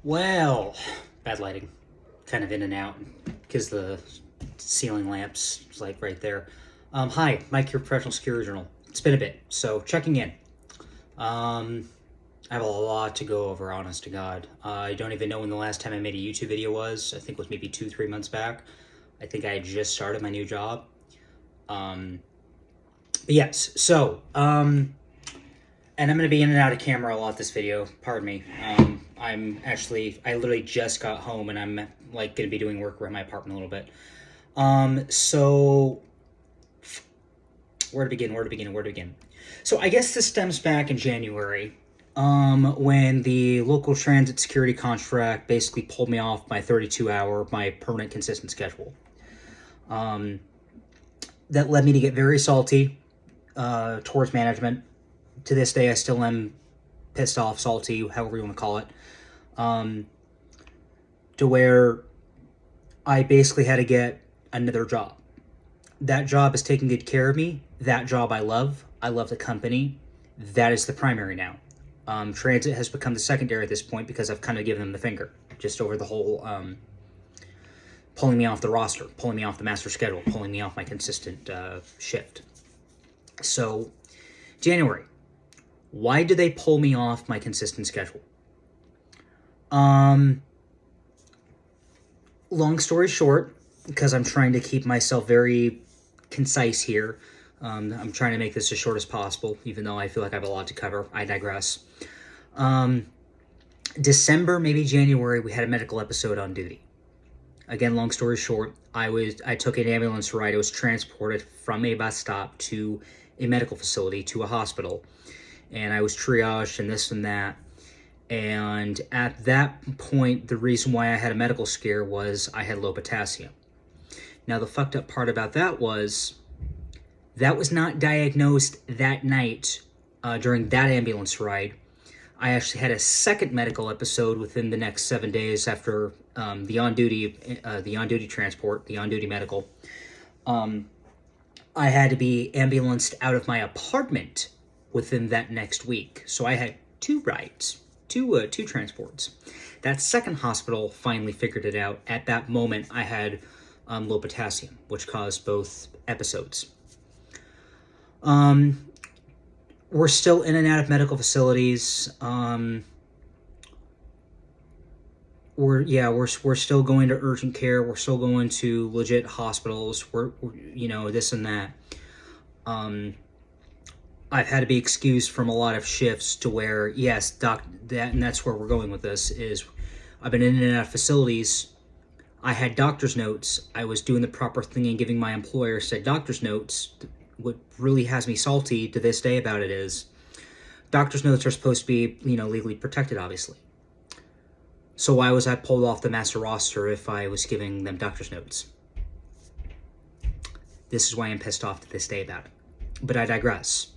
Well, bad lighting, kind of in and out, because the ceiling lamps is like right there. Hi, Mike, your professional security journal. It's been a bit, so checking in. Um, I have a lot to go over, honest to God. I don't even know when the last time I made a YouTube video was. I think it was maybe 2, 3 months back. I think I had just started my new job. Um, but yes, and I'm going to be in and out of camera a lot this video. Pardon me. I literally just got home and I'm like going to be doing work around my apartment a little bit. So where to begin? So I guess this stems back in January, when the local transit security contract basically pulled me off my 32-hour, my permanent consistent schedule. That led me to get very salty, towards management. To this day, I still am pissed off, salty, however you want to call it, to where I basically had to get another job. That job is taking good care of me. That job I love. I love the company. That is the primary now. Transit has become the secondary at this point because I've kind of given them the finger just over the whole pulling me off the roster, pulling me off the master schedule, pulling me off my consistent shift. So, January. Why did they pull me off my consistent schedule? Long story short, because I'm trying to keep myself very concise here. I'm trying to make this as short as possible, even though I feel like I have a lot to cover. I digress. December, maybe January, we had a medical episode on duty. Again, long story short, I took an ambulance ride. I was transported from a bus stop to a medical facility, to a hospital. And I was triaged and this and that. And at that point, the reason why I had a medical scare was I had low potassium. Now, the fucked up part about that was not diagnosed that night during that ambulance ride. I actually had a second medical episode within the next 7 days after the on-duty transport, the on-duty medical. I had to be ambulanced out of my apartment within that next week. So I had two rides, two transports. That second hospital finally figured it out. At that moment, I had low potassium, which caused both episodes. We're still in and out of medical facilities. We're still going to urgent care. We're still going to legit hospitals. We're this and that. I've had to be excused from a lot of shifts to where, yes, and that's where we're going with this, is I've been in and out of facilities. I had doctor's notes. I was doing the proper thing and giving my employer said doctor's notes. What really has me salty to this day about it is doctor's notes are supposed to be, legally protected, obviously. So why was I pulled off the master roster if I was giving them doctor's notes? This is why I'm pissed off to this day about it. But I digress.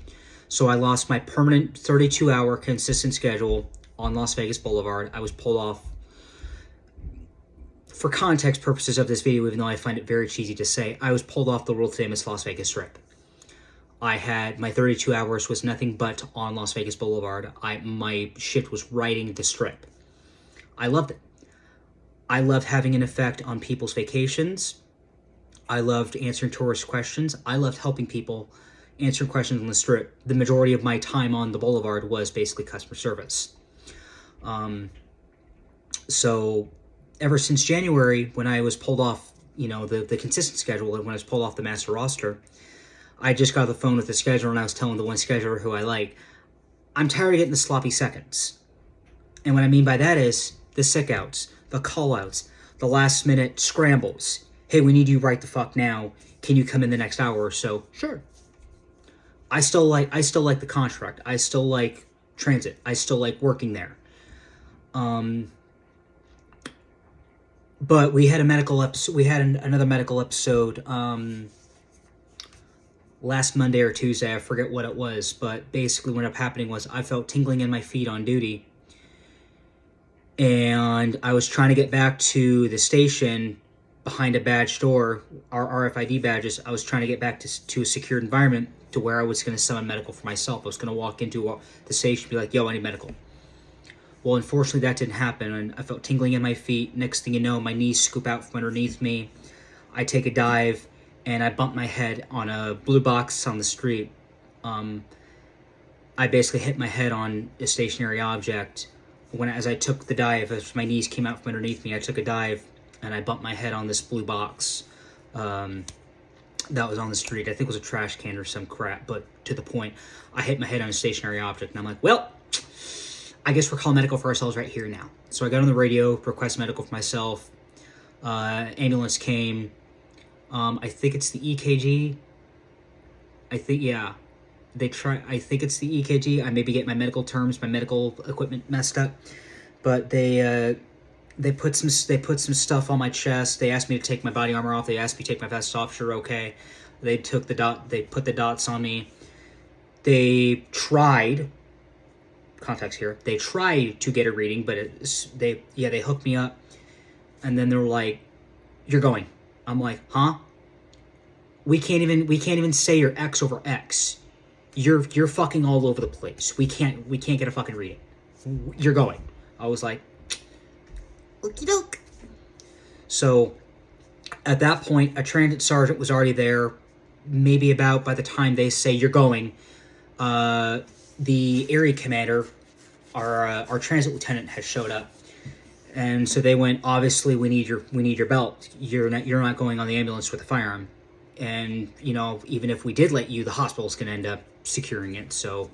So I lost my permanent 32-hour consistent schedule on Las Vegas Boulevard. I was pulled off, for context purposes of this video, even though I find it very cheesy to say, I was pulled off the world famous Las Vegas Strip. I had, my 32 hours was nothing but on Las Vegas Boulevard. My shift was riding the Strip. I loved it. I loved having an effect on people's vacations. I loved answering tourist questions. I loved helping people answering questions on the Strip. The majority of my time on the Boulevard was basically customer service. So ever since January, when I was pulled off, the consistent schedule, and when I was pulled off the master roster, I just got the phone with the scheduler and I was telling the one scheduler who I like, I'm tired of getting the sloppy seconds. And what I mean by that is the sick outs, the call outs, the last minute scrambles. Hey, we need you right the fuck now. Can you come in the next hour or so? Sure. I still like the contract. I still like transit. I still like working there. But we had a medical episode. We had another medical episode last Monday or Tuesday. I forget what it was, but basically what ended up happening was I felt tingling in my feet on duty, and I was trying to get back to the station behind a badge door, our RFID badges. I was trying to get back to a secured environment to where I was going to summon medical for myself. I was going to walk into the station and be like, yo, I need medical. Well, unfortunately, that didn't happen, and I felt tingling in my feet. Next thing you know, my knees scoop out from underneath me. I take a dive, and I bump my head on a blue box on the street. I basically hit my head on a stationary object. As I took the dive, as my knees came out from underneath me, I took a dive, and I bumped my head on this blue box that was on the street. I think it was a trash can or some crap, but to the point, I hit my head on a stationary object, and I'm like, well, I guess we're calling medical for ourselves right here now. So I got on the radio, request medical for myself. Ambulance came. I think it's the EKG. I think it's the EKG. I maybe get my medical equipment messed up, but they put some stuff on my chest. They asked me to take my body armor off. They asked me to take my vest off. Sure, okay. They put the dots on me. They tried. Context here. They tried to get a reading, but they hooked me up, and then they were like, "You're going." I'm like, "Huh? We can't even say your X over X. You're fucking all over the place. We can't get a fucking reading. You're going." I was like, okie doke. So at that point, a transit sergeant was already there. Maybe about by the time they say you're going, the area commander, our transit lieutenant, has showed up, and so they went. Obviously, we need your belt. You're not going on the ambulance with a firearm, and even if we did let you, the hospital's gonna end up securing it. So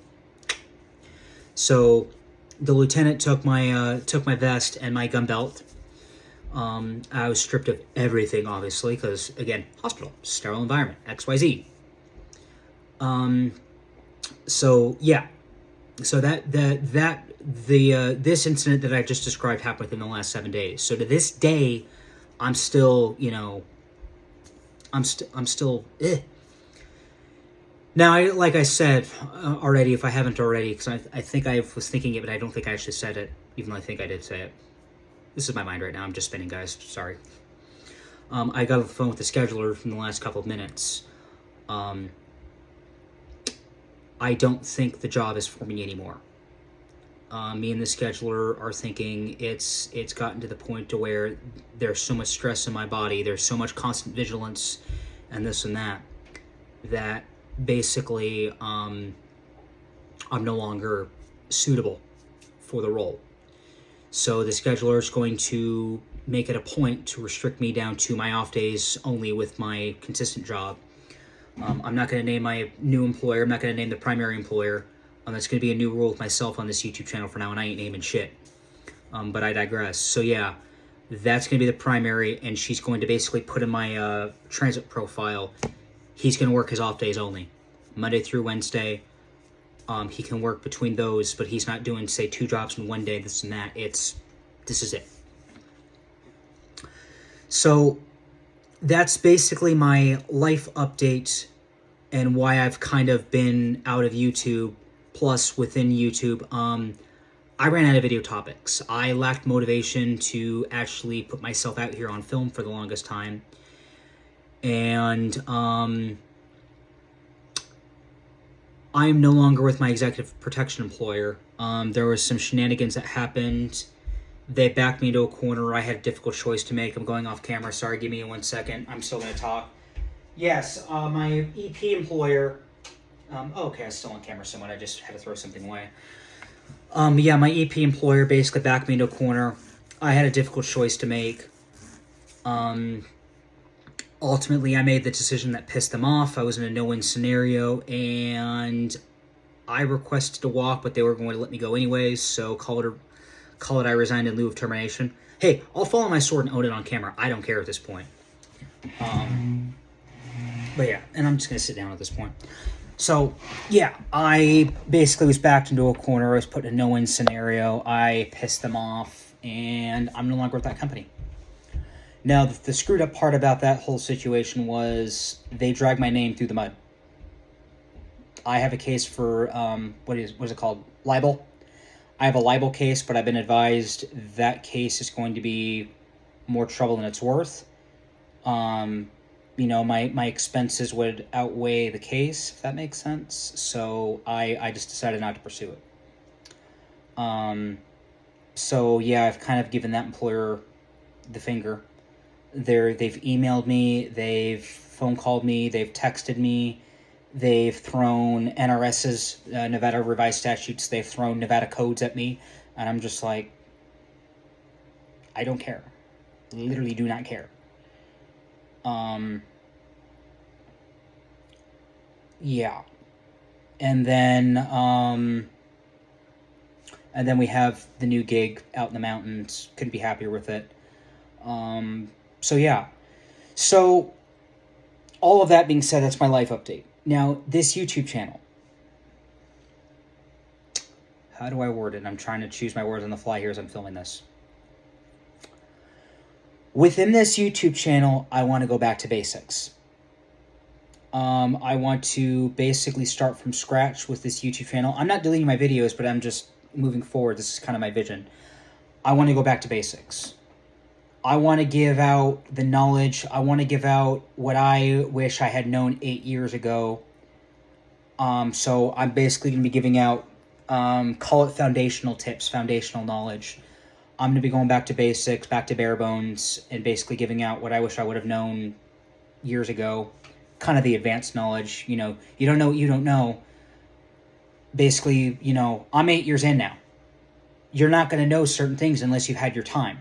the lieutenant took my vest and my gun belt. I was stripped of everything, obviously, because again, hospital, sterile environment, XYZ. So yeah, so this incident that I just described happened within the last 7 days. So to this day, I'm still, I'm still. Now, like I said already, if I haven't already, because I think I was thinking it, but I don't think I actually said it, even though I think I did say it. This is my mind right now. I'm just spinning, guys. Sorry. I got on the phone with the scheduler in the last couple of minutes. I don't think the job is for me anymore. Me and the scheduler are thinking it's gotten to the point to where there's so much stress in my body, there's so much constant vigilance, and this and that basically I'm no longer suitable for the role. So the scheduler is going to make it a point to restrict me down to my off days only with my consistent job. I'm not going to name my new employer. I'm not going to name the primary employer. That's going to be a new rule with myself on this YouTube channel for now, and I ain't naming shit. But I digress. So yeah, that's going to be the primary, and she's going to basically put in my transit profile, he's going to work his off days only. Monday through Wednesday. He can work between those, but he's not doing, say, 2 jobs in one day, this and that. This is it. So that's basically my life update and why I've kind of been out of YouTube, plus within YouTube. I ran out of video topics. I lacked motivation to actually put myself out here on film for the longest time. And I am no longer with my executive protection employer. There was some shenanigans that happened. They backed me into a corner. I had a difficult choice to make. I'm going off camera. Sorry, give me 1 second. I'm still going to talk. Yes, my EP employer... okay, I was still on camera somewhat. I just had to throw something away. Yeah, my EP employer basically backed me into a corner. I had a difficult choice to make. Ultimately, I made the decision that pissed them off. I was in a no-win scenario, and I requested a walk, but they were going to let me go anyways, so call it I resigned in lieu of termination. Hey, I'll follow my sword and own it on camera. I don't care at this point. But yeah, and I'm just going to sit down at this point. So, yeah, I basically was backed into a corner. I was put in a no-win scenario. I pissed them off, and I'm no longer with that company. Now, the screwed up part about that whole situation was they dragged my name through the mud. I have a case for, what is it called? Libel. I have a libel case, but I've been advised that case is going to be more trouble than it's worth. My expenses would outweigh the case, if that makes sense. So I just decided not to pursue it. So yeah, I've kind of given that employer the finger. They've emailed me, they've phone called me, they've texted me, they've thrown NRS's Nevada revised statutes, they've thrown Nevada codes at me, and I'm just like, I don't care. Literally do not care. Yeah. And then we have the new gig out in the mountains. Couldn't be happier with it. So yeah. So all of that being said, that's my life update. Now, this YouTube channel. How do I word it? I'm trying to choose my words on the fly here as I'm filming this. Within this YouTube channel, I want to go back to basics. I want to basically start from scratch with this YouTube channel. I'm not deleting my videos, but I'm just moving forward. This is kind of my vision. I want to go back to basics. I want to give out the knowledge. I want to give out what I wish I had known 8 years ago. So I'm basically going to be giving out, call it foundational tips, foundational knowledge. I'm going to be going back to basics, back to bare bones, and basically giving out what I wish I would have known years ago. Kind of the advanced knowledge, you know, you don't know what you don't know. Basically, you know, I'm 8 years in now. You're not going to know certain things unless you've had your time.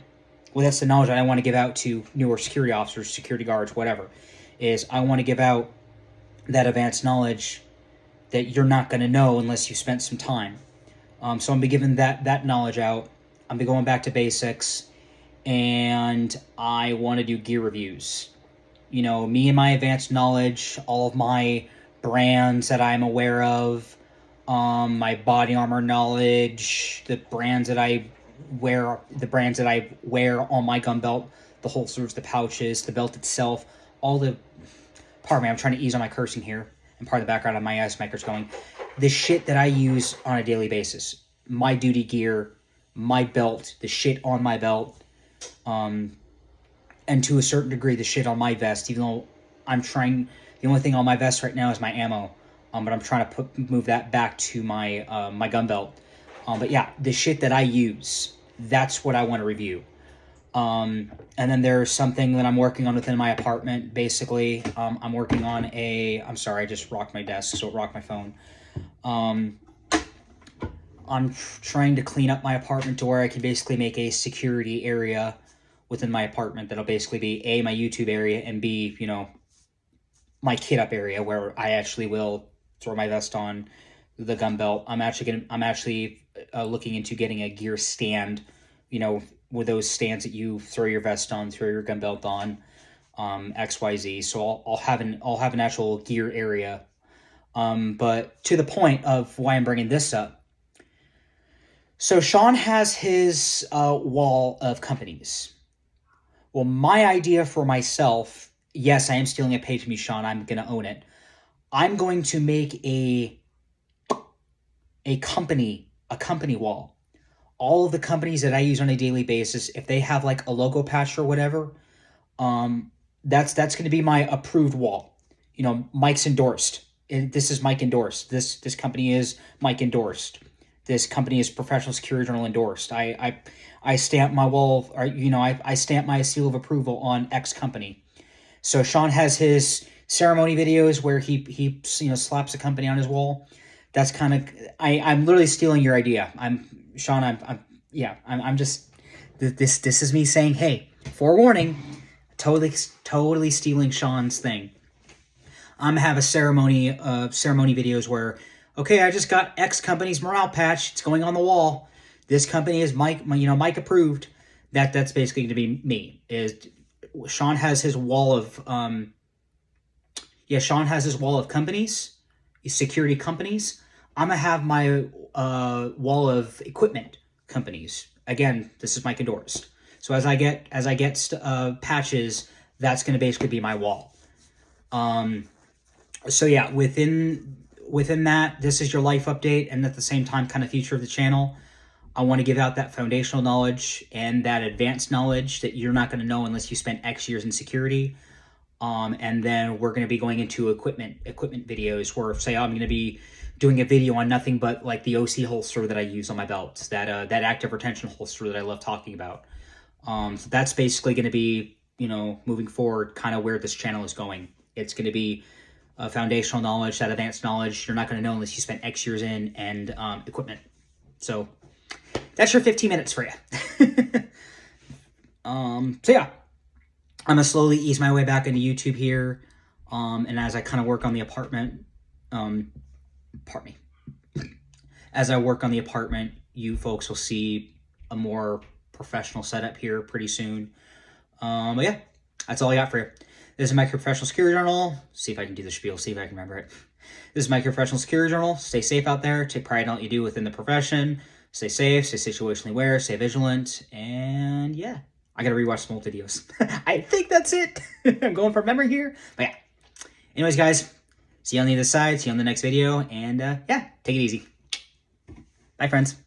Well, that's the knowledge that I want to give out to newer security officers, security guards, whatever, is I want to give out that advanced knowledge that you're not going to know unless you spent some time. So I'm going to be giving that knowledge out. I'm going to be going back to basics, and I want to do gear reviews. You know, me and my advanced knowledge, all of my brands that I'm aware of, my body armor knowledge, the brands that I wear on my gun belt, the holsters, the pouches, the belt itself, all the... Pardon me, I'm trying to ease on my cursing here, and part of the background of my ice maker's going. The shit that I use on a daily basis. My duty gear, my belt, the shit on my belt, and to a certain degree, the shit on my vest, even though the only thing on my vest right now is my ammo, but I'm trying to move that back to my my gun belt. But yeah, the shit that I use, that's what I want to review. And then there's something that I'm working on within my apartment, basically. I'm working on I'm sorry, I just rocked my desk, so it rocked my phone. I'm trying to clean up my apartment to where I can basically make a security area within my apartment that'll basically be A, my YouTube area, and B, you know, my kit up area where I actually will throw my vest on, the gun belt. I'm actually looking into getting a gear stand, you know, with those stands that you throw your vest on, throw your gun belt on, XYZ. So I'll have an actual gear area. But to the point of why I'm bringing this up. So Sean has his wall of companies. Well, my idea for myself, yes, I am stealing a page from you, Sean. I'm going to own it. I'm going to make a company wall. All of the companies that I use on a daily basis, if they have like a logo patch or whatever, that's going to be my approved wall. You know, Mike's endorsed. This is Mike endorsed. This company is Mike endorsed. This company is Professional Security Journal endorsed. I stamp my wall, or, you know, I stamp my seal of approval on X company. So Sean has his ceremony videos where he you know, slaps a company on his wall. That's kind of, I'm literally stealing your idea. I'm just, this is me saying, hey, forewarning, totally stealing Sean's thing. I'm gonna have a ceremony videos where, okay, I just got X company's morale patch. It's going on the wall. This company is Mike approved. That's basically going to be me. Is Sean has his wall of Sean has his wall of companies, security companies. I'm gonna have my wall of equipment companies. Again, this is Mike endorsed. So as I get patches, that's going to basically be my wall. So yeah, within that, this is your life update, and at the same time, kind of future of the channel. I want to give out that foundational knowledge and that advanced knowledge that you're not going to know unless you spend X years in security. And then we're going to be going into equipment videos where, say, I'm going to be doing a video on nothing but like the OC holster that I use on my belt, that active retention holster that I love talking about. So that's basically going to be, moving forward, kind of where this channel is going. It's going to be foundational knowledge, that advanced knowledge you're not going to know unless you spend X years in, and equipment. So that's your 15 minutes for you. So yeah, I'm gonna slowly ease my way back into YouTube here. And as I kind of work on the apartment, pardon me, as I work on the apartment, you folks will see a more professional setup here pretty soon. But yeah, that's all I got for you. This is Micro Professional Security Journal. See if I can do the spiel, see if I can remember it. This is Micro Professional Security Journal. Stay safe out there. Take pride in what you do within the profession. Stay safe, stay situationally aware, stay vigilant, and yeah. I gotta rewatch some old videos. I think that's it. I'm going from memory here. But yeah. Anyways, guys, see you on the other side. See you on the next video. And yeah, take it easy. Bye, friends.